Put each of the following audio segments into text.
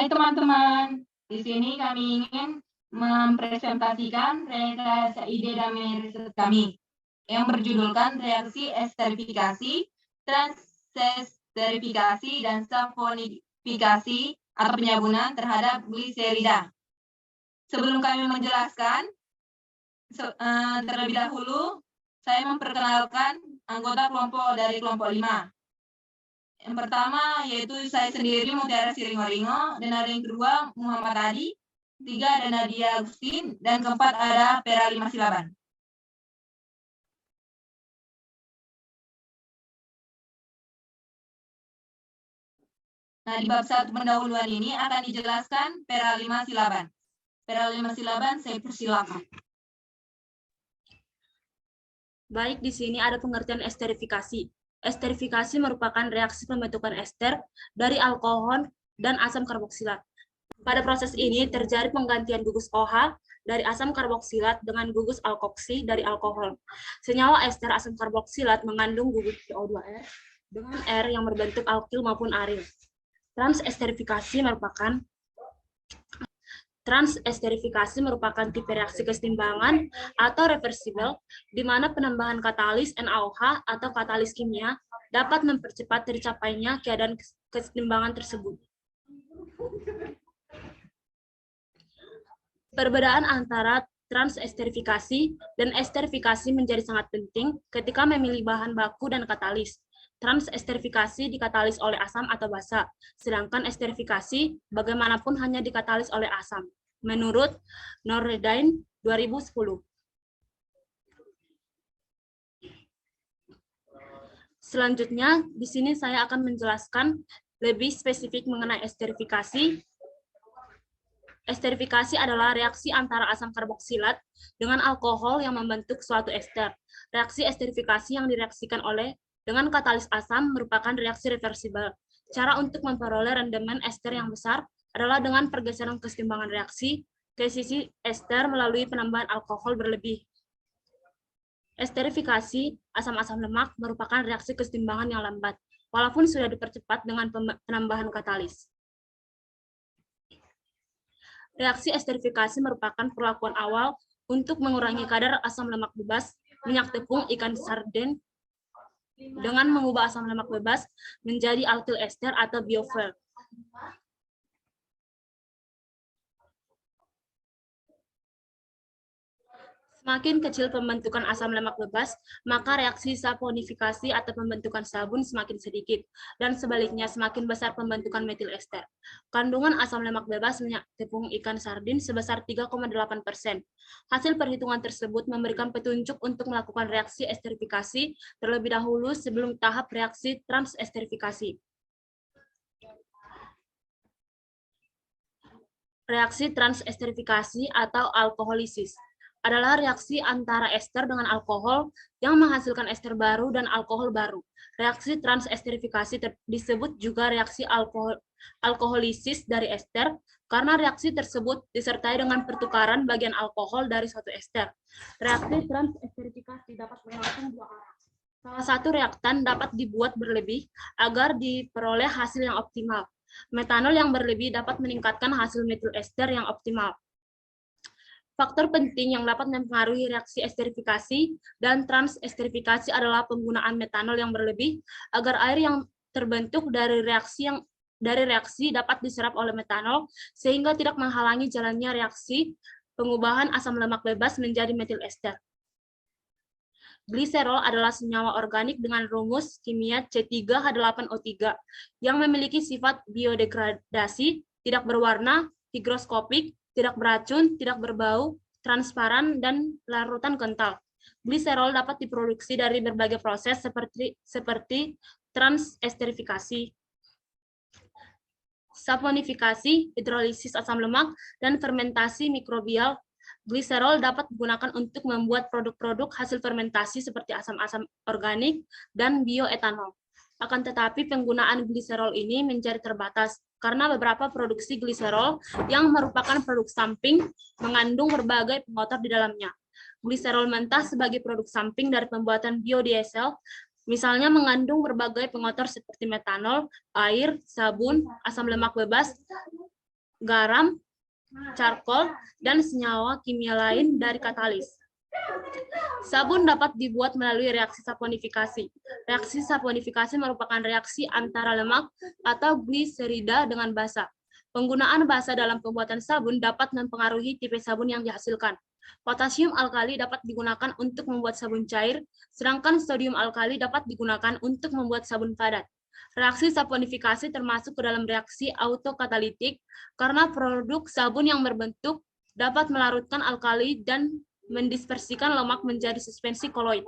Hai teman-teman, di sini kami ingin mempresentasikan rekayasa ide damai riset kami yang berjudulkan reaksi esterifikasi, transesterifikasi, dan saponifikasi atau penyabunan terhadap gliserida. Sebelum kami menjelaskan, terlebih dahulu saya memperkenalkan anggota kelompok dari kelompok 5. Yang pertama yaitu saya sendiri Mutiara Siringoringo, dan ada yang kedua Muhammad Adi, ketiga ada Nadia Agustin, dan keempat ada Pera Lima Silaban. Nah, di bab 1 pendahuluan ini akan dijelaskan Pera Lima Silaban. Pera Lima Silaban, saya persilakan. Baik, di sini ada pengertian esterifikasi. Esterifikasi merupakan reaksi pembentukan ester dari alkohol dan asam karboksilat. Pada proses ini terjadi penggantian gugus OH dari asam karboksilat dengan gugus alkoksi dari alkohol. Senyawa ester asam karboksilat mengandung gugus CO2R dengan R yang berbentuk alkil maupun aril. Transesterifikasi merupakan tipe reaksi kesetimbangan atau reversibel, di mana penambahan katalis NaOH atau katalis kimia dapat mempercepat tercapainya keadaan kesetimbangan tersebut. Perbedaan antara transesterifikasi dan esterifikasi menjadi sangat penting ketika memilih bahan baku dan katalis. Transesterifikasi dikatalis oleh asam atau basa, sedangkan esterifikasi bagaimanapun hanya dikatalis oleh asam, menurut Norredine 2010. Selanjutnya, di sini saya akan menjelaskan lebih spesifik mengenai esterifikasi. Esterifikasi adalah reaksi antara asam karboksilat dengan alkohol yang membentuk suatu ester. Reaksi esterifikasi yang direaksikan dengan katalis asam merupakan reaksi reversibel. Cara untuk memperoleh rendemen ester yang besar adalah dengan pergeseran kesetimbangan reaksi ke sisi ester melalui penambahan alkohol berlebih. Esterifikasi asam-asam lemak merupakan reaksi kesetimbangan yang lambat, walaupun sudah dipercepat dengan penambahan katalis. Reaksi esterifikasi merupakan perlakuan awal untuk mengurangi kadar asam lemak bebas minyak tepung ikan sarden dengan mengubah asam lemak bebas menjadi alkyl ester atau biofuel. Semakin kecil pembentukan asam lemak bebas, maka reaksi saponifikasi atau pembentukan sabun semakin sedikit, dan sebaliknya semakin besar pembentukan metil ester. Kandungan asam lemak bebas minyak tepung ikan sardin sebesar 3,8%. Hasil perhitungan tersebut memberikan petunjuk untuk melakukan reaksi esterifikasi terlebih dahulu sebelum tahap reaksi transesterifikasi. Reaksi transesterifikasi atau alkoholisis adalah reaksi antara ester dengan alkohol yang menghasilkan ester baru dan alkohol baru. Reaksi transesterifikasi disebut juga reaksi alkoholisis dari ester karena reaksi tersebut disertai dengan pertukaran bagian alkohol dari suatu ester. Reaksi transesterifikasi dapat berlangsung dua arah. Salah satu reaktan dapat dibuat berlebih agar diperoleh hasil yang optimal. Metanol yang berlebih dapat meningkatkan hasil metil ester yang optimal. Faktor penting yang dapat mempengaruhi reaksi esterifikasi dan transesterifikasi adalah penggunaan metanol yang berlebih agar air yang terbentuk dari reaksi dapat diserap oleh metanol sehingga tidak menghalangi jalannya reaksi pengubahan asam lemak bebas menjadi metil ester. Gliserol adalah senyawa organik dengan rumus kimia C3H8O3 yang memiliki sifat biodegradasi, tidak berwarna, higroskopik, tidak beracun, tidak berbau, transparan, dan larutan kental. Gliserol dapat diproduksi dari berbagai proses seperti transesterifikasi, saponifikasi, hidrolisis asam lemak, dan fermentasi mikrobial. Gliserol dapat digunakan untuk membuat produk-produk hasil fermentasi seperti asam-asam organik dan bioetanol. Akan tetapi penggunaan gliserol ini menjadi terbatas karena beberapa produksi gliserol yang merupakan produk samping mengandung berbagai pengotor di dalamnya. Gliserol mentah sebagai produk samping dari pembuatan biodiesel, misalnya mengandung berbagai pengotor seperti metanol, air, sabun, asam lemak bebas, garam, charcoal, dan senyawa kimia lain dari katalis. Sabun dapat dibuat melalui reaksi saponifikasi. Reaksi saponifikasi merupakan reaksi antara lemak atau gliserida dengan basa. Penggunaan basa dalam pembuatan sabun dapat mempengaruhi tipe sabun yang dihasilkan. Potasium alkali dapat digunakan untuk membuat sabun cair, sedangkan sodium alkali dapat digunakan untuk membuat sabun padat. Reaksi saponifikasi termasuk ke dalam reaksi autokatalitik karena produk sabun yang berbentuk dapat melarutkan alkali dan mendispersikan lemak menjadi suspensi koloid.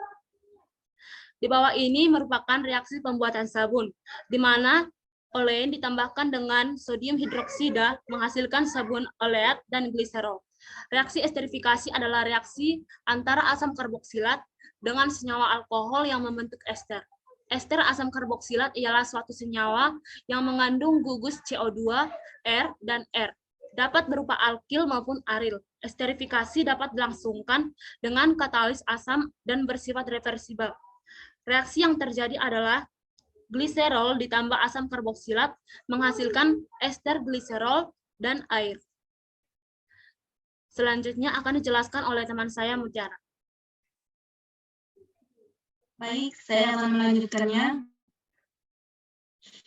Di bawah ini merupakan reaksi pembuatan sabun, di mana olein ditambahkan dengan sodium hidroksida menghasilkan sabun oleat dan gliserol. Reaksi esterifikasi adalah reaksi antara asam karboksilat dengan senyawa alkohol yang membentuk ester. Ester asam karboksilat ialah suatu senyawa yang mengandung gugus CO2, R, dan R. Dapat berupa alkil maupun aril. Esterifikasi dapat dilangsungkan dengan katalis asam dan bersifat reversibel. Reaksi yang terjadi adalah gliserol ditambah asam karboksilat menghasilkan ester gliserol dan air. Selanjutnya akan dijelaskan oleh teman saya, Mutiara. Baik, saya akan melanjutkannya.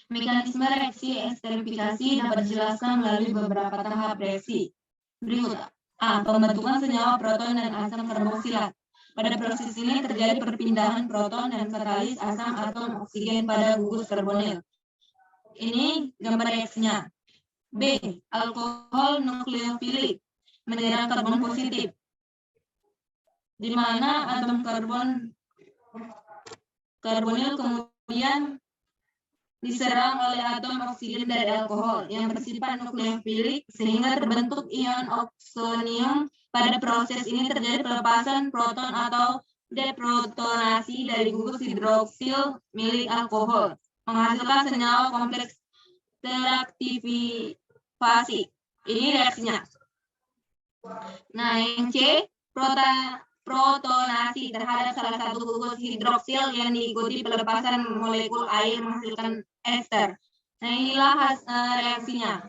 Mekanisme reaksi esterifikasi dapat dijelaskan melalui beberapa tahap reaksi. Berikut. A. Pembentukan senyawa proton dan asam karboksilat. Pada proses ini terjadi perpindahan proton dan katalis asam atom oksigen pada gugus karbonil. Ini gambar reaksinya. B. Alkohol nukleofilik menyerang karbon positif, di mana atom karbonil kemudian diserang oleh atom oksigen dari alkohol yang bersifat nukleofilik sehingga terbentuk ion oksonium. Pada proses ini terjadi pelepasan proton atau deprotonasi dari gugus hidroksil milik alkohol, menghasilkan senyawa kompleks teraktivasi. Ini reaksinya. Nah, yang C, protonasi terhadap salah satu gugus hidroksil yang diikuti pelepasan molekul air menghasilkan ester. Nah, inilah reaksinya.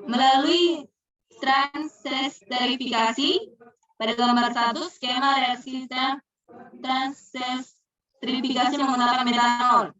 Melalui transesterifikasi, pada gambar 1, skema reaksi transesterifikasi menggunakan metanol.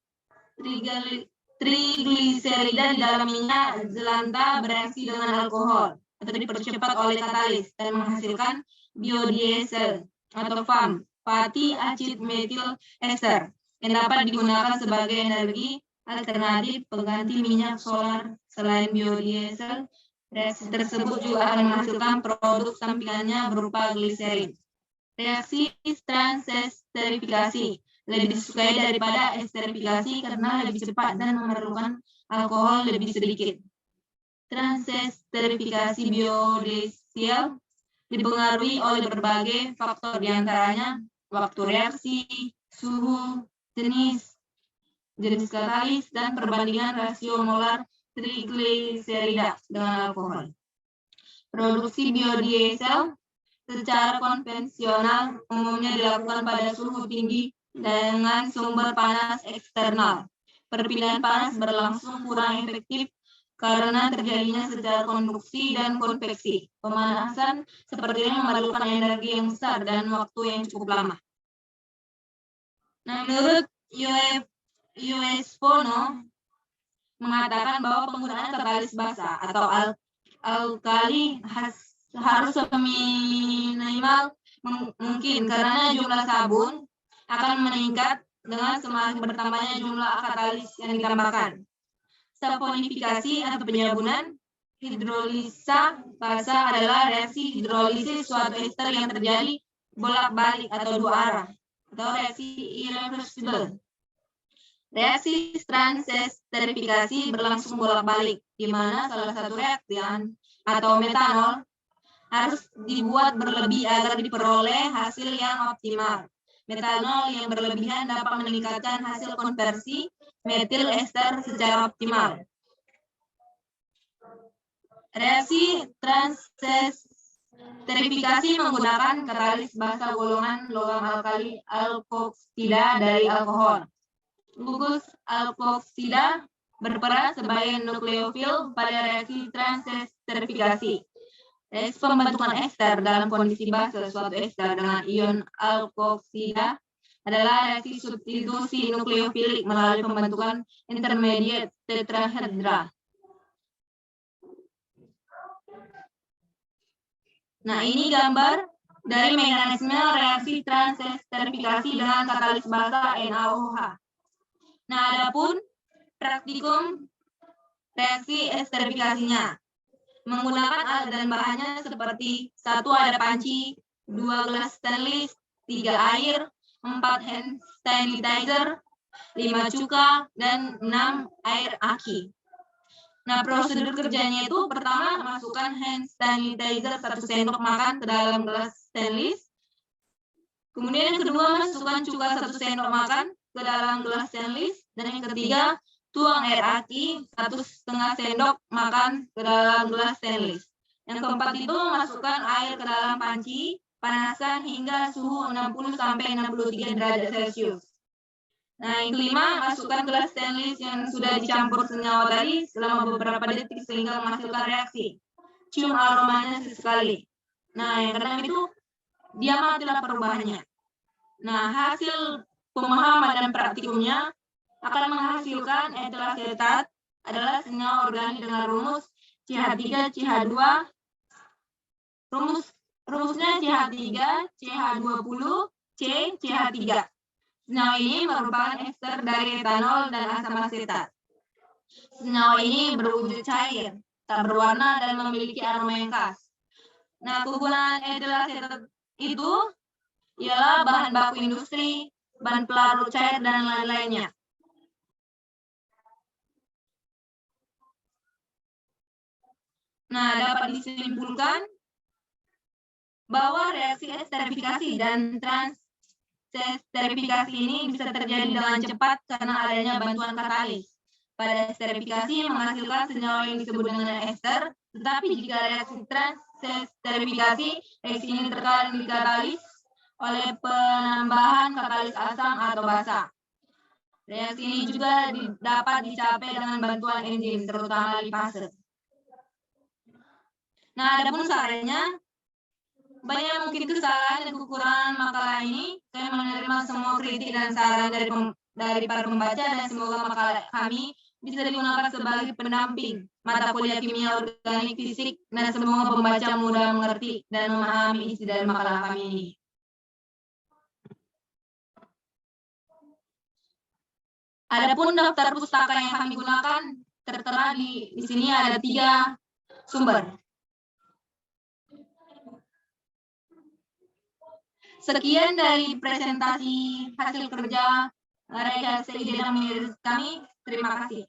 Trigliserida di dalam minyak jelantah bereaksi dengan alkohol atau dipercepat oleh katalis dan menghasilkan biodiesel atau FAM, fatty acid methyl ester, yang dapat digunakan sebagai energi alternatif pengganti minyak solar. Selain biodiesel, reaksi tersebut juga akan menghasilkan produk sampingannya berupa gliserin. Reaksi transesterifikasi lebih disukai daripada esterifikasi karena lebih cepat dan memerlukan alkohol lebih sedikit. Transesterifikasi biodiesel dipengaruhi oleh berbagai faktor, diantaranya waktu reaksi, suhu, jenis katalis, dan perbandingan rasio molar trigliserida dengan alkohol. Produksi biodiesel secara konvensional umumnya dilakukan pada suhu tinggi dengan sumber panas eksternal. Perpindahan panas berlangsung kurang efektif karena terjadinya secara konduksi dan konveksi. Pemanasan seperti ini memerlukan energi yang besar dan waktu yang cukup lama. Nah, menurut U.S. Fono mengatakan bahwa penggunaan katalis basa atau alkali harus seminimal mungkin karena jumlah sabun akan meningkat dengan semakin bertambahnya jumlah katalis yang ditambahkan. Saponifikasi atau penyabunan hidrolisa basa adalah reaksi hidrolisis suatu ester yang terjadi bolak-balik atau dua arah, atau reaksi irreversible. Reaksi transesterifikasi berlangsung bolak-balik, di mana salah satu reaktan atau metanol harus dibuat berlebih agar diperoleh hasil yang optimal. Metanol yang berlebihan dapat meningkatkan hasil konversi metil ester secara optimal. Reaksi transesterifikasi menggunakan katalis basa golongan logam alkali alkoksida dari alkohol. Gugus alkoksida berperan sebagai nukleofil pada reaksi transesterifikasi. Reaksi pembentukan ester dalam kondisi base suatu ester dengan ion alkoksida adalah reaksi substitusi nukleofilik melalui pembentukan intermediate tetrahedra. Nah, ini gambar dari mekanisme reaksi transesterifikasi dengan katalis basa NaOH. Nah, adapun praktikum reaksi esterifikasinya menggunakan alat dan bahannya seperti 1 ada panci, 2 gelas stainless, 3 air, 4 hand sanitizer, 5 cuka, dan 6 air aki. Nah, prosedur kerjanya itu pertama masukkan hand sanitizer 1 sendok makan ke dalam gelas stainless. Kemudian yang kedua masukkan cuka 1 sendok makan ke dalam gelas stainless. Dan yang ketiga tuang air aki 1,5 sendok makan ke dalam gelas stainless. Yang keempat itu masukkan air ke dalam panci, panaskan hingga suhu 60-63 derajat Celcius. Nah, yang kelima, masukkan gelas stainless yang sudah dicampur senyawa tadi selama beberapa detik sehingga menghasilkan reaksi. Cium aromanya sesekali. Nah, yang keenam itu diamatilah perubahannya. Nah, hasil pemahaman dan praktikumnya akan menghasilkan etil asetat adalah senyawa organik dengan rumus CH3, CH2. Rumusnya CH3, CH20, C, CH3. Senyawa ini merupakan ester dari etanol dan asam asetat. Senyawa ini berwujud cair, tak berwarna dan memiliki aroma yang khas. Nah, kegunaan etil asetat itu ialah bahan baku industri, bahan pelarut cair, dan lain-lainnya. Nah, dapat disimpulkan bahwa reaksi esterifikasi dan transesterifikasi ini bisa terjadi dengan cepat karena adanya bantuan katalis. Pada esterifikasi menghasilkan senyawa yang disebut dengan ester, tetapi jika reaksi transesterifikasi, reaksi ini terkadang dikatalis oleh penambahan katalis asam atau basa. Reaksi ini juga dapat dicapai dengan bantuan enzim, terutama lipase. Nah, adapun sarannya, banyak mungkin kesalahan dan kekurangan makalah ini. Saya menerima semua kritik dan saran dari para pembaca dan semoga makalah kami bisa digunakan sebagai pendamping mata kuliah kimia organik fisik dan semoga pembaca mudah mengerti dan memahami isi dari makalah kami ini. Adapun daftar pustaka yang kami gunakan tertera di sini ada 3 sumber. Sekian dari presentasi hasil kerja rekayasa ide dan menurut kami. Terima kasih.